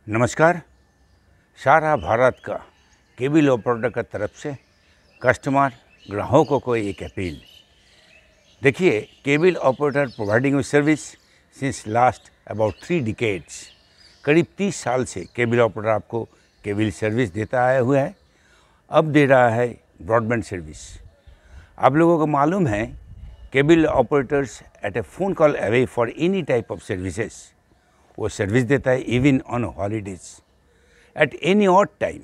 नमस्कार। सारा भारत का केबल ऑपरेटर का तरफ से कस्टमर ग्राहकों को एक अपील। देखिए, cable operator providing service since last about 3 decades, करीब 30 साल से केबल ऑपरेटर आपको केबल सर्विस देता आया हुआ है। अब दे रहा है ब्रॉडबैंड सर्विस। आप लोगों को मालूम है, cable operators at a phone call away for any type of services वो सर्विस देता है, even on holidays at any odd time.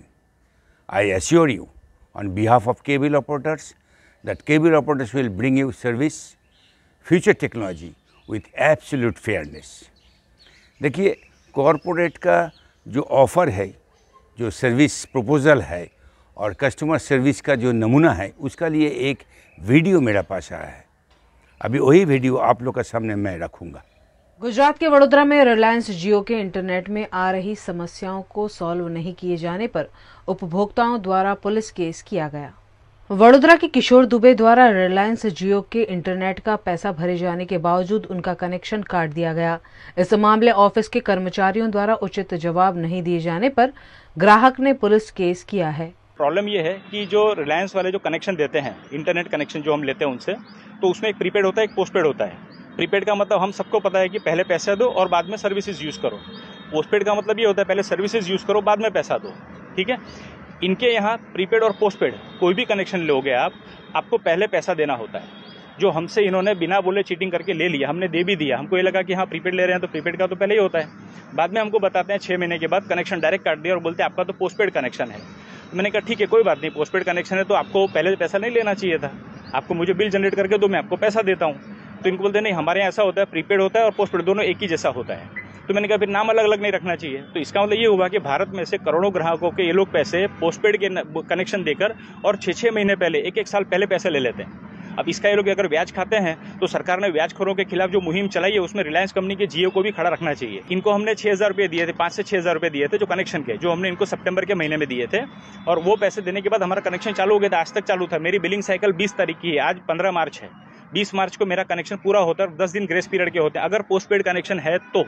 I assure you on behalf of cable operators that cable operators will bring you service future technology with absolute fairness. देखिए, corporate का जो offer है, जो service proposal है और customer service का जो नमूना है, उसका लिए एक वीडियो मेरे पास आया है। अभी वही वीडियो आप लोग के सामने मैं रखूँगा। गुजरात के वडोदरा में रिलायंस जियो के इंटरनेट में आ रही समस्याओं को सॉल्व नहीं किए जाने पर उपभोक्ताओं द्वारा पुलिस केस किया गया। वडोदरा के किशोर दुबे द्वारा रिलायंस जियो के इंटरनेट का पैसा भरे जाने के बावजूद उनका कनेक्शन काट दिया गया। इस मामले ऑफिस के कर्मचारियों द्वारा उचित जवाब नहीं दिए जाने पर ग्राहक ने पुलिस केस किया है। प्रॉब्लम ये है कि जो रिलायंस वाले जो कनेक्शन देते हैं, इंटरनेट कनेक्शन जो हम लेते हैं उनसे, तो उसमें एक प्रीपेड होता है, एक पोस्टपेड होता है। प्रीपेड का मतलब हम सबको पता है कि पहले पैसा दो और बाद में सर्विसेज यूज़ करो। पोस्टपेड का मतलब ये होता है पहले सर्विसेज यूज़ करो, बाद में पैसा दो। ठीक है, इनके यहाँ प्रीपेड और पोस्टपेड कोई भी कनेक्शन लोगे आपको पहले पैसा देना होता है। जो हमसे इन्होंने बिना बोले चीटिंग करके ले लिया, हमने दे भी दिया। हमको ये लगा कि हाँ प्रीपेड ले रहे हैं तो प्रीपेड का तो पहले ही होता है। बाद में हमको बताते हैं 6 महीने के बाद कनेक्शन डायरेक्ट काट दिया और बोलते हैं आपका तो पोस्टपेड कनेक्शन है। मैंने कहा ठीक है, कोई बात नहीं, पोस्टपेड कनेक्शन है तो आपको पहले पैसा नहीं लेना चाहिए था। आपको मुझे बिल जनरेट करके दो, मैं आपको पैसा देता हूँ। तो इनको बोलते नहीं, हमारे यहाँ ऐसा होता है, प्रीपेड होता है और पोस्टपेड दोनों एक ही जैसा होता है। तो मैंने कहा फिर नाम अलग अलग नहीं रखना चाहिए। तो इसका मतलब ये हुआ कि भारत में से करोड़ों ग्राहकों के ये लोग पैसे पोस्टपेड के कनेक्शन देकर और 6-6 महीने पहले, 1-1 साल पहले पैसे ले लेते हैं। अब इसका ये लोग अगर ब्याज खाते हैं तो सरकार ने ब्याजखोरों के खिलाफ जो मुहिम चलाई है उसमें रिलायंस कंपनी के जियो को भी खड़ा रखना चाहिए। इनको हमने 6,000 रुपये दिए थे, 5 से 6,000 रुपये दिए थे जो कनेक्शन के, जो हमने इनको सितंबर के महीने में दिए थे। और वो पैसे देने के बाद हमारा कनेक्शन चालू हो गया था, आज तक चालू था। मेरी बिलिंग साइकिल 20 तारीख की है, आज 15 मार्च है। 20 मार्च को मेरा कनेक्शन पूरा होता है, 10 दिन ग्रेस पीरियड के होते हैं अगर पोस्टपेड कनेक्शन है तो।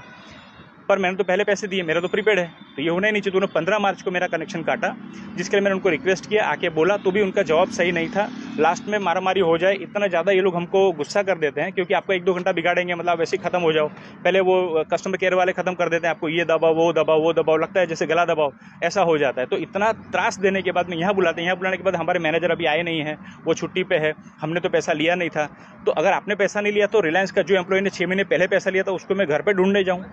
पर मैंने तो पहले पैसे दिए, मेरा तो प्रीपेड है, तो ये होना ही नहीं चाहिए। उन्होंने 15 मार्च को मेरा कनेक्शन काटा, जिसके लिए मैंने उनको रिक्वेस्ट किया, आके बोला, तो भी उनका जवाब सही नहीं था। लास्ट में मारामारी हो जाए, इतना ज़्यादा ये लोग हमको गुस्सा कर देते हैं क्योंकि आपको 1-2 घंटा बिगाड़ेंगे, मतलब वैसे ही खत्म हो जाओ। पहले वो कस्टमर केयर वाले खत्म कर देते हैं, आपको ये दबाओ, वो दबाओ, वो दबाओ, लगता है जैसे गला दबाओ, ऐसा हो जाता है। तो इतना त्रास देने के बाद में यहाँ बुलाते हैं, यहाँ बुलाने के बाद हमारे मैनेजर अभी आए नहीं है, वो छुट्टी पे है, हमने तो पैसा लिया नहीं था। तो अगर आपने पैसा नहीं लिया तो रिलायंस का जो एम्प्लॉय ने 6 महीने पहले पैसा लिया था उसको मैं घर पर ढूंढने जाऊँ?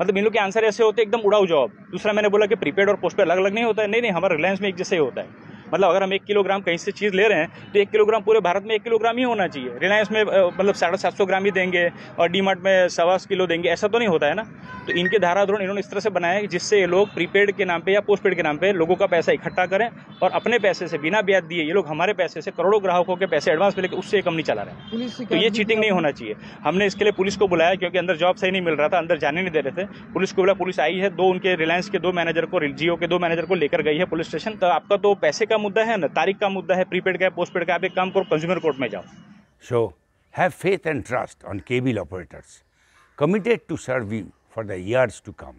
मतलब इन लोग के आंसर ऐसे होते एकदम उड़ाऊ जवाब। दूसरा मैंने बोला कि प्रीपेड और पोस्टपेड अलग अलग नहीं होता है। नहीं, हमारा रिलायंस में एक जैसे ही होता है। मतलब अगर हम 1 किलोग्राम कहीं से चीज़ ले रहे हैं तो 1 किलोग्राम पूरे भारत में 1 किलोग्राम ही होना चाहिए। रिलायंस में मतलब 750 ग्राम ही देंगे और डीमार्ट में 1.25 किलो देंगे, ऐसा तो नहीं होता है ना। तो इनके धाराधोरण इन्होंने इस तरह से बनाया है जिससे ये लोग प्रीपेड के नाम पे या पोस्टपेड के नाम पे लोगों का पैसा इकट्ठा करें और अपने पैसे से बिना ब्याज दिए ये लोग हमारे पैसे से करोड़ों ग्राहकों के पैसे एडवांस में लेकर उससे एक कंपनी चला रहे हैं। तो ये चीटिंग नहीं होना चाहिए। हमने इसके लिए पुलिस को बुलाया क्योंकि अंदर जॉब सही नहीं मिल रहा था, अंदर जाने नहीं दे रहे थे। पुलिस को बोला, पुलिस आई है, 2 उनके रिलायंस के 2 मैनेजर को, जियो के 2 मैनेजर को लेकर गई है पुलिस स्टेशन। तो आपका तो पैसे का मुद्दा है ना, तारीख का मुद्दा है, प्रीपेड का, पोस्टपेड का। आप एक काम करो, कंज्यूमर कोर्ट में जाओ। So, have faith and trust on cable operators, committed to serve you for the years to come.